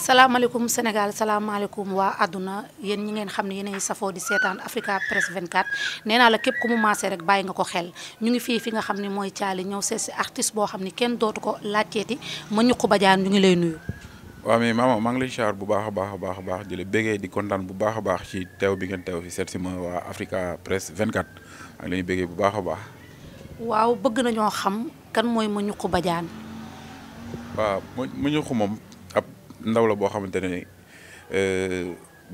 salaamaaleykum Sénégal salaamaaleykum waa àdduna yéen ñi ngeen xam ne yéenay safoo di seetaan Africa Press 24 nee naa la képp ku mu maasee rek bàyyi nga ko xel ñu ngi fi nga xam ne mooy Thialy ñëw seet si artiste boo xam ne kenn dootu ko laajteeti Mbagnioukhou Badiane ñu ngi lay nuyu. waaw mais maama maa ngi lay siyaar bu baax a baax di la béggee di kontaan bu baax a baax ci teew bi ngeen teew fi seet si ma waa Africa Press 24 ak la ñuy béggee bu baax a baax. waaw bëgg nañoo xam kan mooy Mbagnioukhou Badiane. waaw Mbagnioukhou moom ab ndaw la boo xamante ne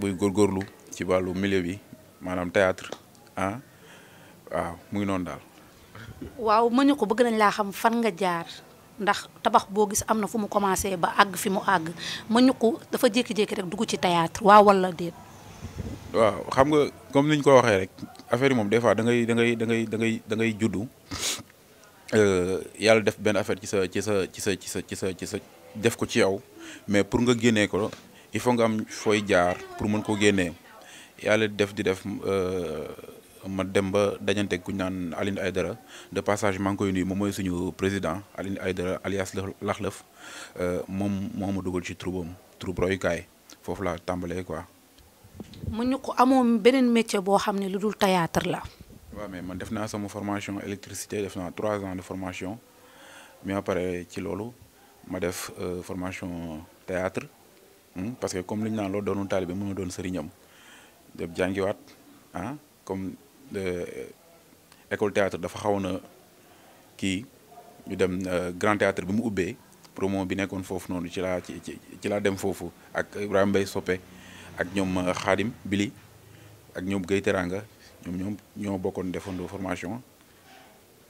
buy góorgóorlu ci wàllu milieu bi maanaam théâtre waaw mu ngi noonu daal. waaw Mbagnioukhou bëgg nañ laa xam fan nga jaar. ndax tabax boo gis am na fu mu commencé ba àgg fi mu àgg Mbagnioukhou dafa jékki-jékki rek dugg ci théâtre waaw wala déet. waaw xam nga comme ni ñu ko waxee rek affaire yi moom des fois da ngay juddu yàlla def benn affaire ci sa def ko ci yow mais pour nga génnee ko il faut nga am fooy jaar pour mën ko génnee yàlla di def. ma dem ba dajante ku ñu naan Alioune Aïdara de passage maa ngi koy nuyu moom mooy suñu président Alioune Aïdara alias Laxlëf moom moo ma dugal ci troubam troupe royukaay foofu laa tàmbalee quoi. Mbagnioukhou amoo beneen métier boo xam ne lu dul théâtre la. waaw mais man def naa sama formation électricité def naa 3 ans de formation mais après ci loolu ma def formation théâtre parce que comme li ñu naan loolu doonu taalibe mën na doon sëriñam def jàngiwaat comme. école théâtre dafa xawoon na kii ñu dem grand théâtre bi mu ubbee promo bi nekkoon foofu noonu ci laa dem foofu ak Ibrahima Mbaye Soppe ak ñoom Khadim Bili ak ñoom Guèye Teranga ñoom ñoo bokkoon defandoo formation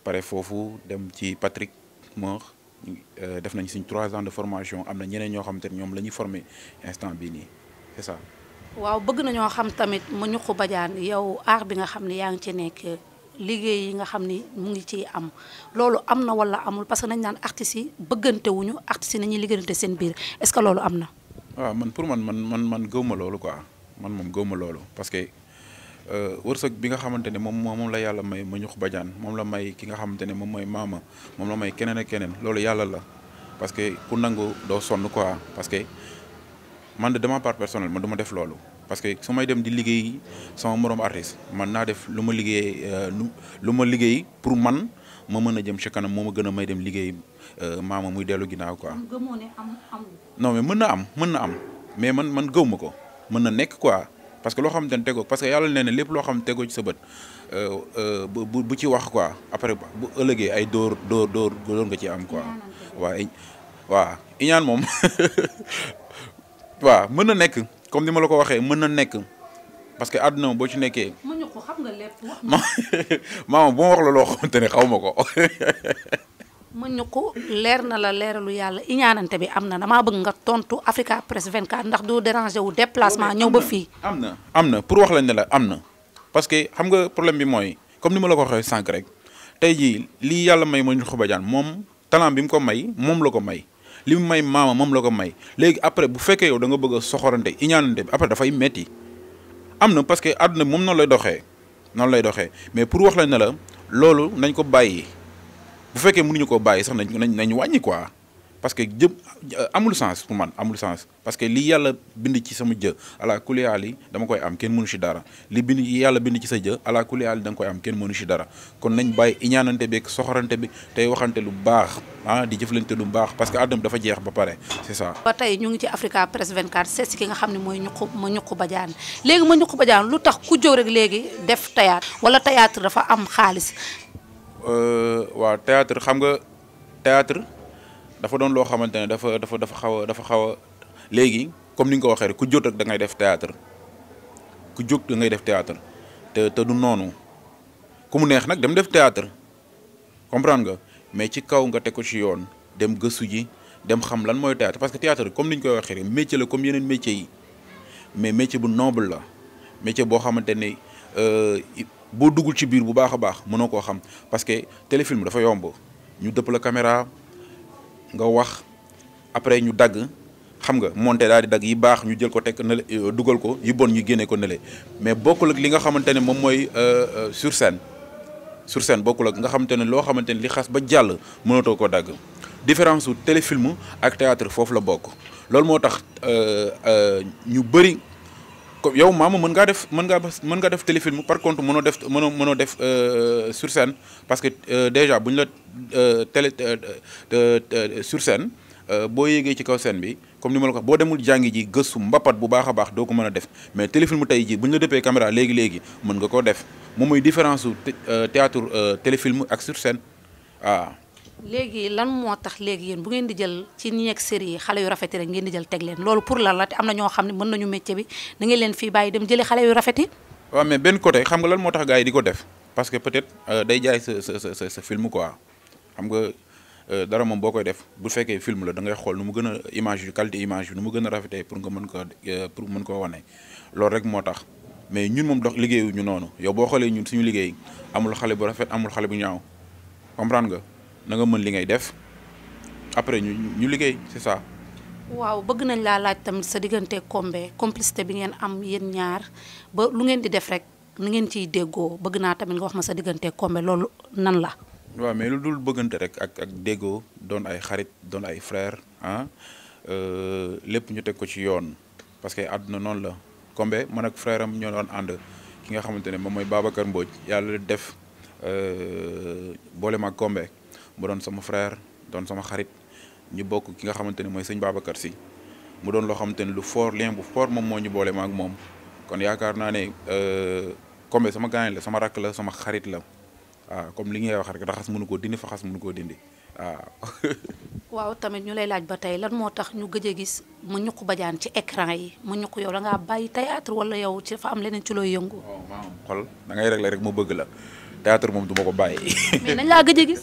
pare foofu dem ci Patrick Meur def nañ suñ 3 ans de formation am na ñeneen ñoo xamante ne ñoom la ñuy formé instant bii nii c'est ça. waaw bëgg nañoo xam tamit Mbagnioukhou Badiane yow art bi nga xam ne yaa ngi ci nekk liggéey yi nga xam ni mu ngi ciy am loolu am na wala amul parce que nañ naan artistes yi bëggante wuñu artistes yi nañuy liggéeyante seen biir est-ce que loolu am na. waaw man pour man gëw ma loolu quoi man moom gëw ma loolu parce que wërsëg bi nga xamante ne moom la yàlla may Mbagnioukhou Badiane moom la may ki nga xamante ne moom mooy maama moom la may keneen ak keneen loolu yàlla la parce que ku nangu doo sonn quoi parce que. man de ma part personnelle man du ma def loolu parce que su may dem di liggéey sama morom artiste man naa def lu ma liggéey pour man ma mën a jëm ci kanam moo ma gën a may dem liggéey maama muy dellu ginnaaw quoi. gëmoo ne non mais mën na am mais man gëw ma ko mën na nekk quoi parce que loo xamante ne tegoo parce que yàlla nee na lépp loo xam tegoo ci sa bët bu ci wax quoi après bu ëllëgee ay dóor nga ci am quoi. waaw iñaan moom. waaw mën na nekk comme ni ma la ko waxee mën na nekk parce que àdduna boo ci nekkee. Mbagnioukhou xam nga lépp wax maama bu ma wax la loo xamante ne xaw ma ko. Mbagnioukhou leer na la leeralu yàlla iñaanante bi am na damaa bëgg nga tontu Africa Press 24 ndax du déranger wu déplacement ñëw ba fii. am na pour wax lañ ne la am na parce que xam nga problème bi mooy comme ni ma la ko waxee sànq rek tey jii lii yàlla may Mbagnioukhou Badiane moom talent bi mu ko may moom la ko may. li mu may maama moom la ko may léegi après bu fekkee yow da nga bëgg a soxorante iñaanante bi après dafay metti am na parce que àdduna moom noonu lay doxee mais pour wax la ne la loolu nañ ko bàyyi bu fekkee mënuñu koo bàyyi sax nañ wàññi quoi parce que amul sens pour man amul sens parce que li yàlla bind ci sama jë ala kulli haal dama koy am kenn mënu ci dara li yàlla bind ci sa jë ala kulli haal da nga koy am kenn mënu ci dara kon nañ bàyyi iñaanante bi ak soxorante bi tey waxante lu baax di jëflante lu baax parce que àdduna dafa jeex ba pare c'est ça. ba tey ñu ngi ci Africa Press 24 seet si ki nga xam ne mooy Mbagnioukhou Badiane léegi Mbagnioukhou Badiane lu tax ku jóg rek léegi def théâtre wala théâtre dafa am xaalis. waaw théâtre xam nga théâtre dafa doon loo xamante ne dafa xaw a léegi comme ni nga ko waxee rek ku jóg rek da ngay def théâtre ku jóg da ngay def théâtre te du noonu ku mu neex nag dem def théâtre comprendre nga mais ci kaw nga teg ko ci yoon dem gëstu ji dem xam lan mooy théâtre parce que théâtre comme ni ñu koy waxee rek métier la comme yeneen métiers yi mais métier bu noble la métier boo xamante ne boo duggul ci biir bu baax a baax mënoo koo xam parce que téléfilm dafa yomb ñu dëpp la caméra nga wax après ñu dagg xam nga monté daal di dagg yi baax ñu jël ko teg na dugal ko yi bon ñu génne ko nele mais bokkul ak li nga xamante ne moom mooy sur scène bokkul ak nga xamante ne loo xamante ne li xas ba jàll mënatoo ko dagg différence su téléfilm ak théâtre foofu la bokk loolu moo tax ñu bëri comme yow maama mën ngaa def téléfilm par contre mënoo def sur scène parce que déjà bu ñu la sur scène boo yéegee ci kaw scène bi comme ni ma la ko wax boo demul jàngi ji gëstu mbapat bu baax a baax doo ko mën a def mais téléfilm tey ji bu ñu la dëppee caméra léegi mën nga koo def moom mooy différence su théâtre téléfilm ak sur scène waaw. léegi lan moo tax léegi yéen bu ngeen di jël ci ñi nekk série yi xale yu rafet yi rek ngeen di jël teg leen loolu pour lan la te am na ñoo xam ne mën nañu métier bi da ngeen leen fii bàyyi dem jëli xale yu rafet yi. waaw mais benn côté xam nga lan moo tax gars yi di ko def parce que peut-être day jaay sa film quoi xam nga dara moom boo koy def bu fekkee film la da ngay xool nu mu gën a image yu qualité image yu nu mu gën a rafetee pour nga mën koo wane loolu rek moo tax mais ñun moom dox liggéeyu ñu noonu yow boo xoolee ñun suñu liggéey amul xale bu rafet amul xale bu ñaaw comprendre nga. na nga mën li ngay def après ñu liggéey c'est ça. waaw bëgg nañ laa laaj tamit sa diggante Combé complicité bi ngeen am yéen ñaar ba lu ngeen di def rek nu ngeen ciy déggoo bëgg naa tamit nga wax ma sa diggante Combé loolu nan la. waaw mais lu dul bëggante rek ak déggoo doon ay xarit doon ay frère ah lépp ñu teg ko ci yoon parce que àdduna noonu la Combé man ak frère am ñoo doon ànd ki nga xamante ne moom mooy Babacar Mbodj yàlla def boole ma ak Combé mu doon sama frère doon sama xarit ñu bokk ki nga xamante ne mooy sëñ Babacar si mu doon loo xamante ne lu fort lien bu fort moom moo ñu boole ma ak moom kon yaakaar naa ne Combé sama gaañ la sama rakk la sama xarit la waaw comme li ngay wax rek raxas mënu koo dindi faxas mënu koo dindi waaw. waaw tamit ñu lay laaj ba tey lan moo tax ñu gëj a gis ma ñuq bajaan ci écran yi ma ñuq yow da ngaa bàyyi théâtre wala yow ci dafa am leneen ci looy yëngu. waaw maam xol da ngay régler rek mu bëgg la. théâtre moom du ma ko bàyyi. mais nañ laa gëj a gis.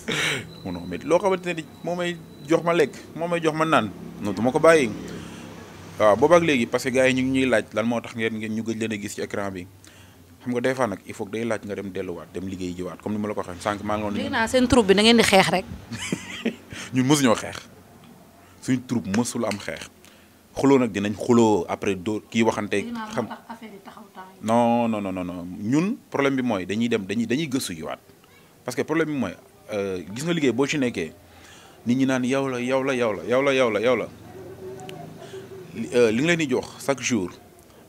non mais loo xamante ne moo may jox ma lekk moo may jox ma naan non du ma ko bàyyi waaw boobaak léegi parce que gars yi ñu ngi ñuy laaj lan moo tax ngeen ñu gëj leen a gis ci écran bi xam nga des fois nag il faut que day laaj nga dem delluwaat dem liggéey jiwaat comme ni ma la ko waxee sànq maa ngi woon. léegi naa seen troupe bi da ngeen di xeex rek. ñun mësuñoo xeex suñu troupe mësul am xeex xuloo nag dinañ xuloo après doo kii waxante. xam non non non non ñun problème bi mooy dañuy gëstu jiwaat parce que problème bi mooy gis nga liggéey boo ci nekkee nit ñi naan yow la li nga leen di jox chaque jour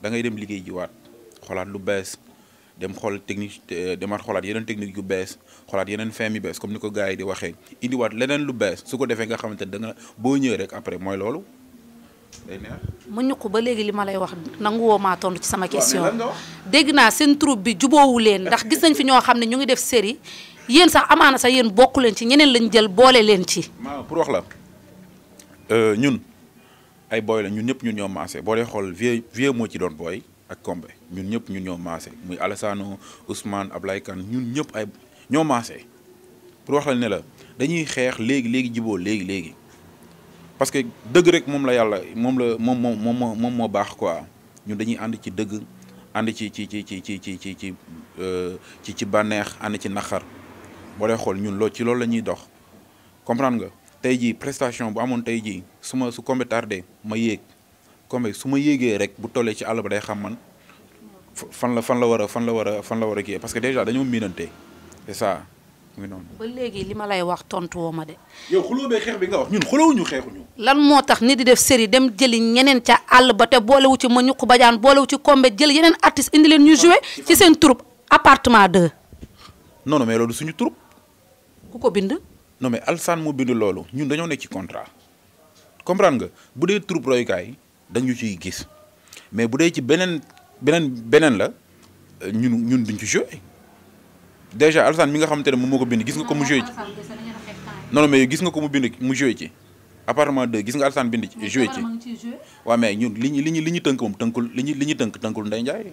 da ngay dem liggéey jiwaat xoolaat lu bees dem xool technique demaat xoolaat yeneen technique yu bees xoolaat yeneen fin mi bees comme ni ko gars yi di waxee indiwaat leneen lu bees su ko defee nga xamante ne da nga boo ñëwee rek après mooy loolu day neex. mu ñuq ba léegi li ma lay wax nanguwoo maa tontu ci sama question dégg naa seen troupe bi juboowu leen ndax gis nañ fi ñoo xam ne ñu ngi def série yéen sax amaana sax yéen bokku leen ci ñeneen lañ jël boole leen ci. pour wax la ñun ay booy la ñun ñëpp ñun ñoo maase boo dee xool vieux moo ci doon booy ak Combé ñun ñëpp ñun ñoo maase muy Alassane Ousmane Ablaye Kane ñun ñëpp ay ñoo maase pour wax la ne la dañuy xeex léegi jiboo léegi parce que dëgg rek moom la yàlla moom moo baax quoi ñun dañuy ànd ci dëgg ànd ci bànneex ànd ci naqar boo dee xool ñun ci loolu la ñuy dox comprendre nga tey jii prestation bu amoon tey jii su Combé tardé ma yéeg Combé su ma yéegee rek bu tollee ci àll ba day xam man fan la war a kii parce que déjà dañoo miinante c'est ça muy noonu. ba léegi li ma lay wax tontu woo ma de. yow xuloo bee xeex bi nga wax ñun xulóowuñu xeexuñu. lan moo tax nit di def série dem jëli ñeneen ca àll ba te boolewu ci ma ñuq bajaan boolewu ci Combé jël yeneen artiste indi leen ñu joué ci seen troupe appartement 2. non mais loolu suñu troupe. ku ko bind. non mais Alsane moo bind loolu ñun dañoo nekk ci contrat comprendre nga bu dee troupe royukaay dañu ciy gis mais bu dee ci beneen la ñun duñ ci joué déjà Alsane mi nga xamante ne moom moo ko bind gis nga ko mu joué ci non mais gis nga ko mu bind mu joué ci appartement 2 gis nga Alsane bind ci joué ci waaw mais ñun li ñu tënk moom tënkul li ñu tënkul Ndeye Ndiaye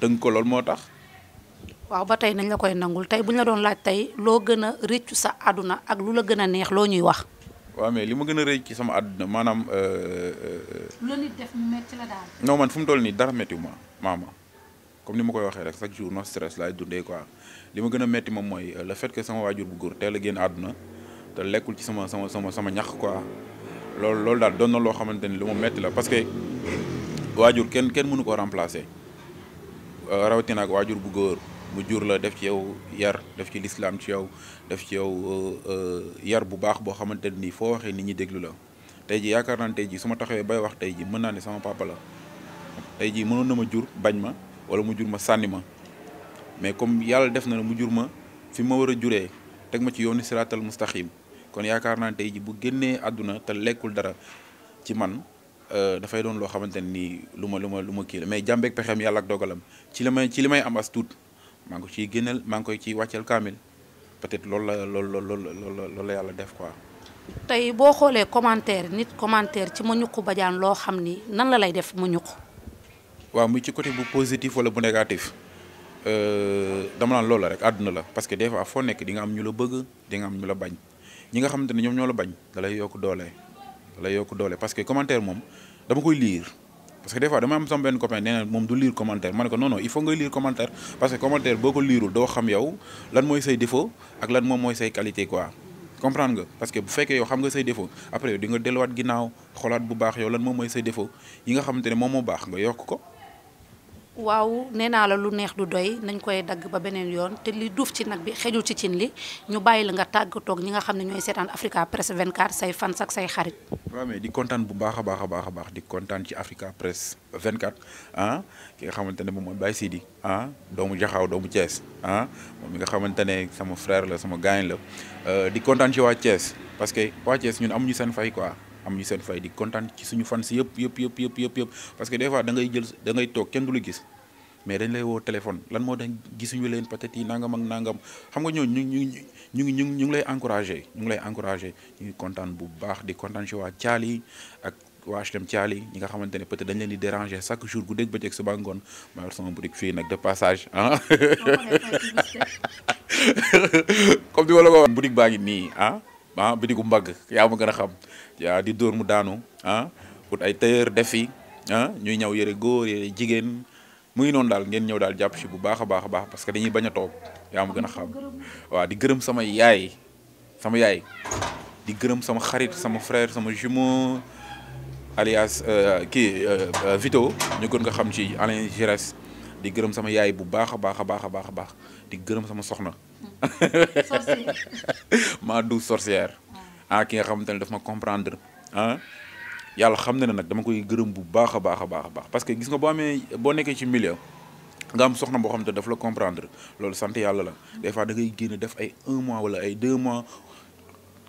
tënk ko loolu moo tax. waaw ba tey nañ la koy nangul tey bu ñu la doon laaj tey loo gën a rëccu sa àdduna ak lu la gën a neex loo ñuy wax. waaw mais li ma gën a rëcc ci sama àdduna maanaam. lu la nit def mu metti la daal. non man fu mu toll nii dara méttiwu ma maama comme ni ma koy waxee rek chaque jour no stress laay dundee quoi li ma gën a métti moom mooy le fait que sama waajur bu góor teel a génn àdduna te lekkul ci sama ñax quoi loolu daal doon na loo xamante ni lu ma métti la parce que waajur kenn mënu ko remplacer rawatina ak waajur bu góor. mu jur la def ci yow yar def ci lislaam ci yow def ci yow yar bu baax boo xamante ni foo waxee nit ñi déglu la tey ji yaakaar naa ne tey ji su ma taxawee bay wax tey ji mën naa ne sama papa la tey ji mënoon na ma jur bañ ma wala mu jur ma sànni ma mais comme yàlla def na ne mu jur ma fi ma war a juree teg ma ci yoonu siraatal mustaqim kon yaakaar naa ne tey ji bu génnee àdduna te lekkul dara ci man dafay doon loo xamante ne nii lu ma kii la mais jàmbeeg pexeem yàlla ak dogalam ci li may am as tuut maa ngi ko ciy génneel maa ngi koy ciy wàcceel kaamil peut-être loolu la yàlla def quoi. tey boo xoolee commentaire nit commentaire ci Mbagnioukhou Badiane loo xam ni nan la lay def Mbagnioukhou. waaw muy ci côté bu positif wala bu négatif dama naan loolu la rek àdduna la parce que des fois foo nekk di nga am ñu la bëgg di nga am ñu la bañ ñi nga xamante ne ñoom ñoo la bañ da lay yokk doole parce que commentaire moom dama koy lire parce que des fois dama am sama benn copain nee na moom du lire commentaire ma ne ko non non il faut ngay lire commentaire parce que commentaire boo ko liirul doo xam yow lan mooy say défaut ak lan moom mooy say qualité quoi comprendre nga parce que bu fekkee yow xam nga say défaut après yow di nga delluwaat ginnaaw xoolaat bu baax yow lan moom mooy say défaut yi nga xamante ne moom moo baax nga yokk ko. waaw nee naa la lu neex du doy nañ koy dagg ba beneen yoon te li duuf ci nag bi xejul ci cin li ñu bàyyi la nga tàggatoog ñi nga xam ne ñooy seetaan Africa Press 24 say fans ak say xarit. waaw mais di kontaan bu baax a baax di kontaan ci Africa Press 24 ki nga xamante ne moom mooy Baye Sidi doomu Jaxaaw doomu Thiès moom mi nga xamante ne sama frère la sama gaañ la di kontaan ci waa Thiès parce que waa Thiès ñun amuñu seen fay quoi. am ñu seen fay di kontaan ci suñu fans yëpp parce que des fois da ngay toog kenn du la gis mais dañ lay woo téléphone lan moo dañ gisuñu leen peut-être yi nangam ak nangam xam nga ñooñu ñu ngi lay encouragé ñu ngi kontaan bu baax di kontaan ci waa Thiali ak waa HLM Thiali ñi nga xamante ne peut-être dañ leen di déranger chaque jour guddeeg bëccëg suba ngoon maa yor sama boutique fii nag de passage comme di wala ko boutique baa ngi nii bitigu mbagg yaa ma gën a xam yaa di dóor mu daanu ut ay tailleur def fi ñuy ñaw yëre góor yëre jigéen mu ngi noonu daal ngeen ñëw daal jàpp ci bu baax a baax parce que dañuy bañ a toog yaa ma gën a xam waaw di gërëm sama yaay di gërëm sama xarit sama frère sama jumeau alias Vito ñu gën nga xam ci Alain Giresse di gërëm sama yaay bu baax a baax di gërëm sama soxna maa du sorcière ki nga xamante ne daf ma comprendre yàlla xam na ne nag dama koy gërëm bu baax a baax parce que gis nga boo nekkee ci milieu nga am soxna boo xamante ne daf la comprendre loolu sant yàlla la des fois da ngay génn def ay 1 mois wala ay 2 mois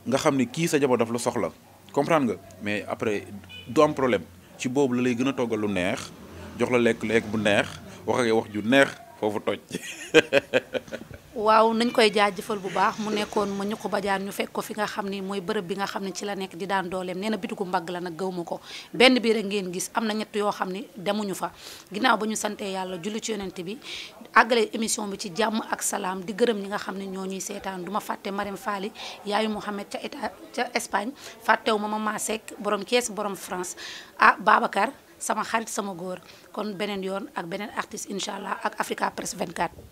nga xam ne kii sa jabar daf la soxla comprendre nga mais après du am problème ci boobu la lay gën a toggal lu neex jox la lekk bu neex wax ak wax ju neex foofu toj. waaw nañ koy jaajëfal bu baax mu nekkoon Mbagnioukhou Badiane ñu fekk ko fi nga xam ni mooy bërëb bi nga xam ne ci la nekk di daan dooleem nee na bitigu mbagg la nag gëwma ko benn bii rek ngeen gis am na ñett yoo xam ni demuñu fa ginnaaw ba ñu santee yàlla julli ci yonent bi àggale émission bi ci jàmm ak salaam di gërëm ñi nga xam ne ñoo ñuy seetaan du ma fàtte Marème Faly yaayu Mouhamed ca Espagne fàttewu ma Mama Seck borom Kees borom France Babacar sama xarit sama góor kon beneen yoon ak beneen artiste incha allah ak Africa Press 24